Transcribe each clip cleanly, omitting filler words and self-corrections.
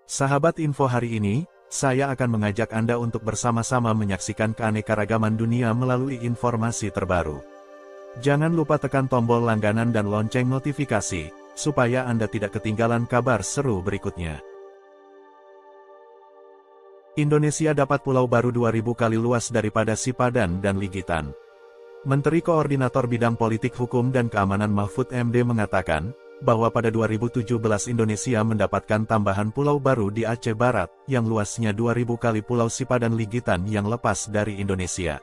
Sahabat info hari ini, saya akan mengajak Anda untuk bersama-sama menyaksikan keanekaragaman dunia melalui informasi terbaru. Jangan lupa tekan tombol langganan dan lonceng notifikasi, supaya Anda tidak ketinggalan kabar seru berikutnya. Indonesia dapat pulau baru 2000 kali luas daripada Sipadan dan Ligitan. Menteri Koordinator Bidang Politik Hukum dan Keamanan Mahfud MD mengatakan, bahwa pada 2017 Indonesia mendapatkan tambahan pulau baru di Aceh Barat, yang luasnya 2000 kali pulau Sipadan Ligitan yang lepas dari Indonesia.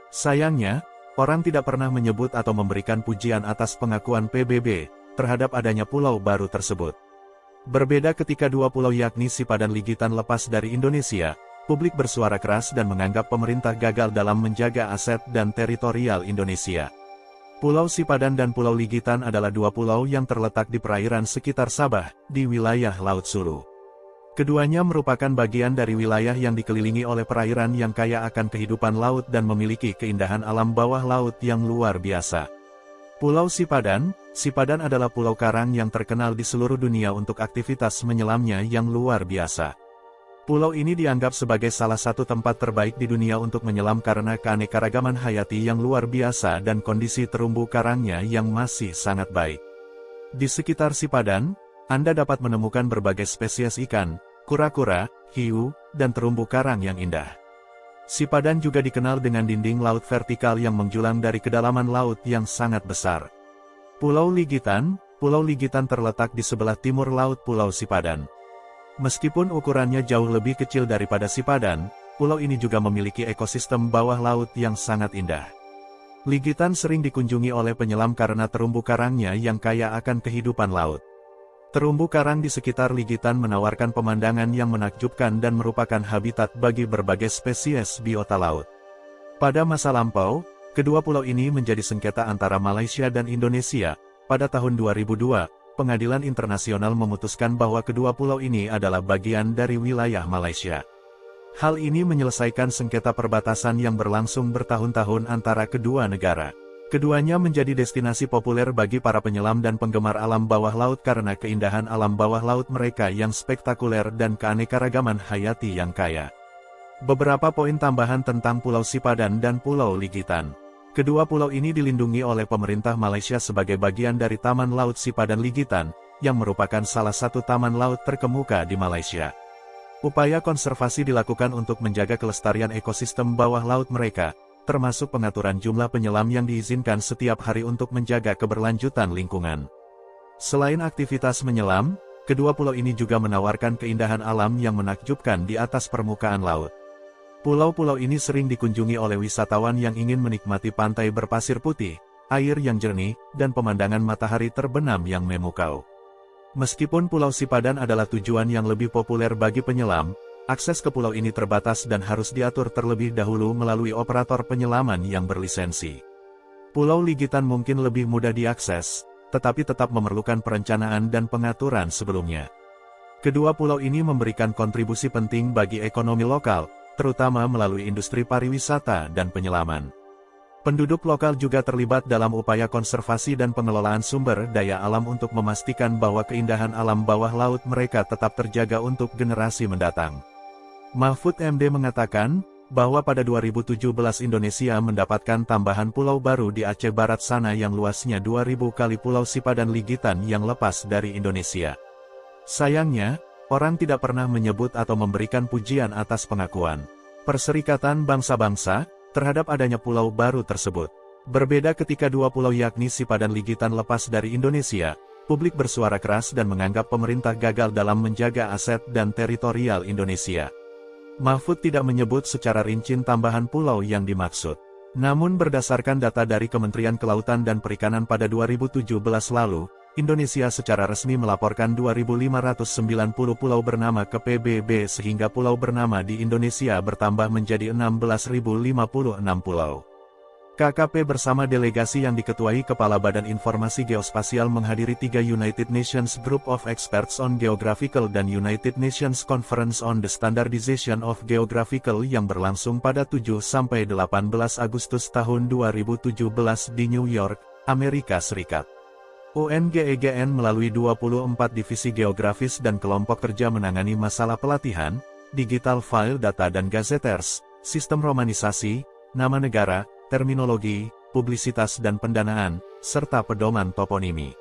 Sayangnya, orang tidak pernah menyebut atau memberikan pujian atas pengakuan PBB, terhadap adanya pulau baru tersebut. Berbeda ketika dua pulau yakni Sipadan Ligitan lepas dari Indonesia, publik bersuara keras dan menganggap pemerintah gagal dalam menjaga aset dan teritorial Indonesia. Pulau Sipadan dan Pulau Ligitan adalah dua pulau yang terletak di perairan sekitar Sabah, di wilayah Laut Sulu. Keduanya merupakan bagian dari wilayah yang dikelilingi oleh perairan yang kaya akan kehidupan laut dan memiliki keindahan alam bawah laut yang luar biasa. Pulau Sipadan adalah pulau karang yang terkenal di seluruh dunia untuk aktivitas menyelamnya yang luar biasa. Pulau ini dianggap sebagai salah satu tempat terbaik di dunia untuk menyelam karena keanekaragaman hayati yang luar biasa dan kondisi terumbu karangnya yang masih sangat baik. Di sekitar Sipadan, Anda dapat menemukan berbagai spesies ikan, kura-kura, hiu, dan terumbu karang yang indah. Sipadan juga dikenal dengan dinding laut vertikal yang menjulang dari kedalaman laut yang sangat besar. Pulau Ligitan terletak di sebelah timur laut Pulau Sipadan. Meskipun ukurannya jauh lebih kecil daripada Sipadan, pulau ini juga memiliki ekosistem bawah laut yang sangat indah. Ligitan sering dikunjungi oleh penyelam karena terumbu karangnya yang kaya akan kehidupan laut. Terumbu karang di sekitar Ligitan menawarkan pemandangan yang menakjubkan dan merupakan habitat bagi berbagai spesies biota laut. Pada masa lampau, kedua pulau ini menjadi sengketa antara Malaysia dan Indonesia. Pada tahun 2002, Pengadilan Internasional memutuskan bahwa kedua pulau ini adalah bagian dari wilayah Malaysia. Hal ini menyelesaikan sengketa perbatasan yang berlangsung bertahun-tahun antara kedua negara. Keduanya menjadi destinasi populer bagi para penyelam dan penggemar alam bawah laut karena keindahan alam bawah laut mereka yang spektakuler dan keanekaragaman hayati yang kaya. Beberapa poin tambahan tentang Pulau Sipadan dan Pulau Ligitan. Kedua pulau ini dilindungi oleh pemerintah Malaysia sebagai bagian dari Taman Laut Sipadan Ligitan, yang merupakan salah satu taman laut terkemuka di Malaysia. Upaya konservasi dilakukan untuk menjaga kelestarian ekosistem bawah laut mereka, termasuk pengaturan jumlah penyelam yang diizinkan setiap hari untuk menjaga keberlanjutan lingkungan. Selain aktivitas menyelam, kedua pulau ini juga menawarkan keindahan alam yang menakjubkan di atas permukaan laut. Pulau-pulau ini sering dikunjungi oleh wisatawan yang ingin menikmati pantai berpasir putih, air yang jernih, dan pemandangan matahari terbenam yang memukau. Meskipun Pulau Sipadan adalah tujuan yang lebih populer bagi penyelam, akses ke pulau ini terbatas dan harus diatur terlebih dahulu melalui operator penyelaman yang berlisensi. Pulau Ligitan mungkin lebih mudah diakses, tetapi tetap memerlukan perencanaan dan pengaturan sebelumnya. Kedua pulau ini memberikan kontribusi penting bagi ekonomi lokal, terutama melalui industri pariwisata dan penyelaman. Penduduk lokal juga terlibat dalam upaya konservasi dan pengelolaan sumber daya alam untuk memastikan bahwa keindahan alam bawah laut mereka tetap terjaga untuk generasi mendatang. Mahfud MD mengatakan, bahwa pada 2017 Indonesia mendapatkan tambahan pulau baru di Aceh Barat sana yang luasnya 2000 kali Pulau Sipadan Ligitan yang lepas dari Indonesia. Sayangnya, orang tidak pernah menyebut atau memberikan pujian atas pengakuan Perserikatan Bangsa-Bangsa terhadap adanya pulau baru tersebut. Berbeda ketika dua pulau yakni Sipadan Ligitan lepas dari Indonesia, publik bersuara keras dan menganggap pemerintah gagal dalam menjaga aset dan teritorial Indonesia. Mahfud tidak menyebut secara rinci tambahan pulau yang dimaksud. Namun berdasarkan data dari Kementerian Kelautan dan Perikanan pada 2017 lalu, Indonesia secara resmi melaporkan 2.590 pulau bernama ke PBB sehingga pulau bernama di Indonesia bertambah menjadi 16.056 pulau. KKP bersama delegasi yang diketuai Kepala Badan Informasi Geospasial menghadiri 3 United Nations Group of Experts on Geographical dan United Nations Conference on the Standardization of Geographical yang berlangsung pada 7–18 Agustus tahun 2017 di New York, Amerika Serikat. UNGEGN melalui 24 divisi geografis dan kelompok kerja menangani masalah pelatihan, digital file data dan gazeters, sistem romanisasi, nama negara, terminologi, publisitas dan pendanaan, serta pedoman toponimi.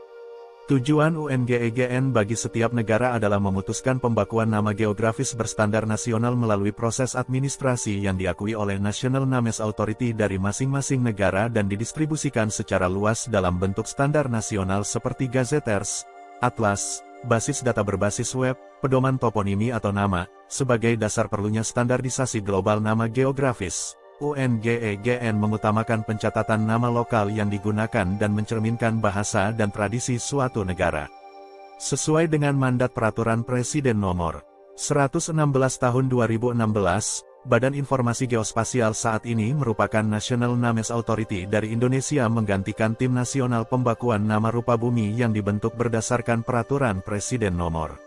Tujuan UNGEGN bagi setiap negara adalah memutuskan pembakuan nama geografis berstandar nasional melalui proses administrasi yang diakui oleh National Names Authority dari masing-masing negara dan didistribusikan secara luas dalam bentuk standar nasional seperti gazeters, atlas, basis data berbasis web, pedoman toponimi atau nama, sebagai dasar perlunya standarisasi global nama geografis. UNGEGN mengutamakan pencatatan nama lokal yang digunakan dan mencerminkan bahasa dan tradisi suatu negara. Sesuai dengan mandat Peraturan Presiden Nomor 116 Tahun 2016, Badan Informasi Geospasial saat ini merupakan National Names Authority dari Indonesia menggantikan Tim Nasional Pembakuan Nama Rupa Bumi yang dibentuk berdasarkan Peraturan Presiden Nomor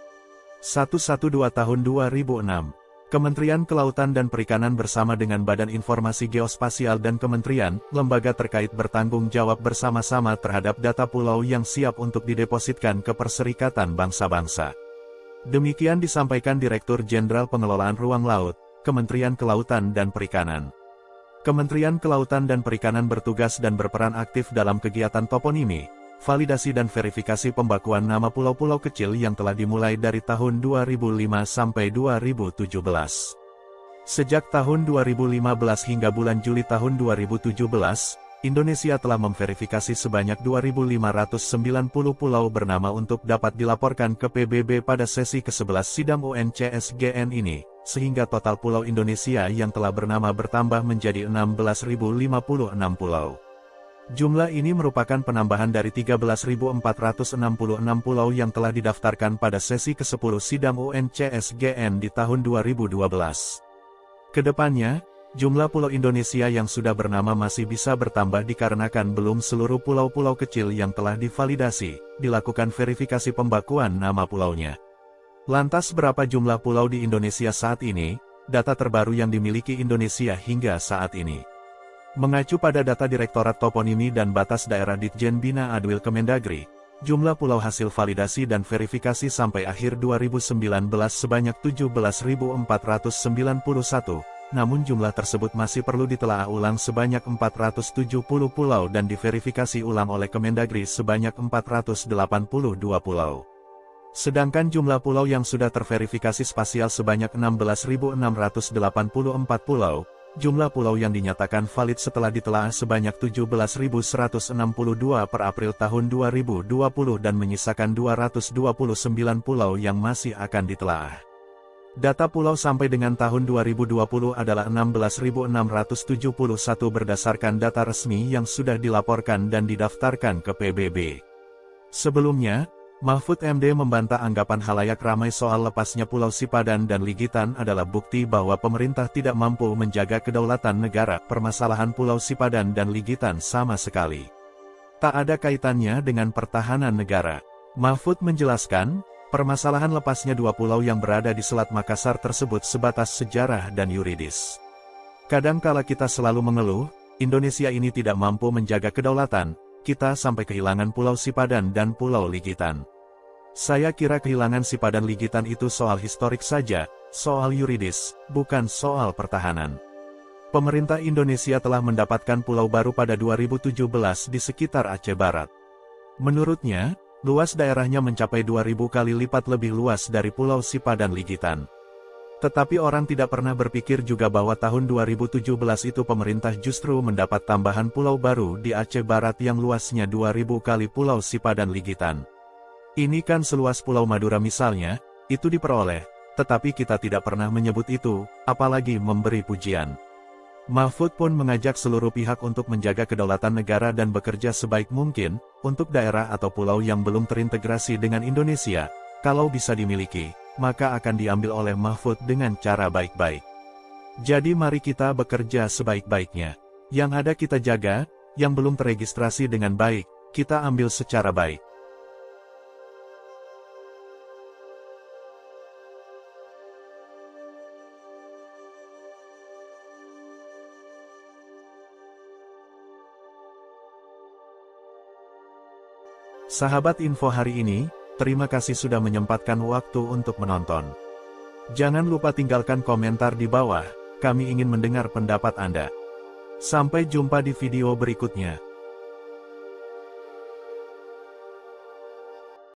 112 Tahun 2006. Kementerian Kelautan dan Perikanan bersama dengan Badan Informasi Geospasial dan Kementerian, lembaga terkait bertanggung jawab bersama-sama terhadap data pulau yang siap untuk didepositkan ke Perserikatan Bangsa-Bangsa. Demikian disampaikan Direktur Jenderal Pengelolaan Ruang Laut, Kementerian Kelautan dan Perikanan. Kementerian Kelautan dan Perikanan bertugas dan berperan aktif dalam kegiatan toponimi, validasi dan verifikasi pembakuan nama pulau-pulau kecil yang telah dimulai dari tahun 2005 sampai 2017. Sejak tahun 2015 hingga bulan Juli tahun 2017, Indonesia telah memverifikasi sebanyak 2.590 pulau bernama untuk dapat dilaporkan ke PBB pada sesi ke-11 sidang UNCSGN ini, sehingga total pulau Indonesia yang telah bernama bertambah menjadi 16.056 pulau. Jumlah ini merupakan penambahan dari 13.466 pulau yang telah didaftarkan pada sesi ke-10 sidang UNCSGN di tahun 2012. Kedepannya, jumlah pulau Indonesia yang sudah bernama masih bisa bertambah dikarenakan belum seluruh pulau-pulau kecil yang telah divalidasi, dilakukan verifikasi pembakuan nama pulaunya. Lantas berapa jumlah pulau di Indonesia saat ini? Data terbaru yang dimiliki Indonesia hingga saat ini. Mengacu pada data Direktorat Toponimi dan Batas Daerah Ditjen Bina Adwil Kemendagri, jumlah pulau hasil validasi dan verifikasi sampai akhir 2019 sebanyak 17.491, namun jumlah tersebut masih perlu ditelaah ulang sebanyak 470 pulau dan diverifikasi ulang oleh Kemendagri sebanyak 482 pulau. Sedangkan jumlah pulau yang sudah terverifikasi spasial sebanyak 16.684 pulau. Jumlah pulau yang dinyatakan valid setelah ditelaah sebanyak 17.162 per April tahun 2020 dan menyisakan 229 pulau yang masih akan ditelaah. Data pulau sampai dengan tahun 2020 adalah 16.671 berdasarkan data resmi yang sudah dilaporkan dan didaftarkan ke PBB. Sebelumnya, Mahfud MD membantah anggapan halayak ramai soal lepasnya Pulau Sipadan dan Ligitan adalah bukti bahwa pemerintah tidak mampu menjaga kedaulatan negara. Permasalahan Pulau Sipadan dan Ligitan sama sekali tak ada kaitannya dengan pertahanan negara. Mahfud menjelaskan, permasalahan lepasnya dua pulau yang berada di Selat Makassar tersebut sebatas sejarah dan yuridis. Kadangkala kita selalu mengeluh, Indonesia ini tidak mampu menjaga kedaulatan. Kita sampai kehilangan Pulau Sipadan dan Pulau Ligitan. Saya kira kehilangan Sipadan Ligitan itu soal historik saja, soal yuridis, bukan soal pertahanan. Pemerintah Indonesia telah mendapatkan pulau baru pada 2017 di sekitar Aceh Barat. Menurutnya, luas daerahnya mencapai 2.000 kali lipat lebih luas dari Pulau Sipadan Ligitan. Tetapi orang tidak pernah berpikir juga bahwa tahun 2017 itu pemerintah justru mendapat tambahan pulau baru di Aceh Barat yang luasnya 2.000 kali Pulau Sipadan Ligitan. Ini kan seluas Pulau Madura misalnya, itu diperoleh, tetapi kita tidak pernah menyebut itu, apalagi memberi pujian. Mahfud pun mengajak seluruh pihak untuk menjaga kedaulatan negara dan bekerja sebaik mungkin, untuk daerah atau pulau yang belum terintegrasi dengan Indonesia, kalau bisa dimiliki, maka akan diambil oleh Mahfud dengan cara baik-baik. Jadi mari kita bekerja sebaik-baiknya. Yang ada kita jaga, yang belum terregistrasi dengan baik, kita ambil secara baik. Sahabat info hari ini, terima kasih sudah menyempatkan waktu untuk menonton. Jangan lupa tinggalkan komentar di bawah, kami ingin mendengar pendapat Anda. Sampai jumpa di video berikutnya.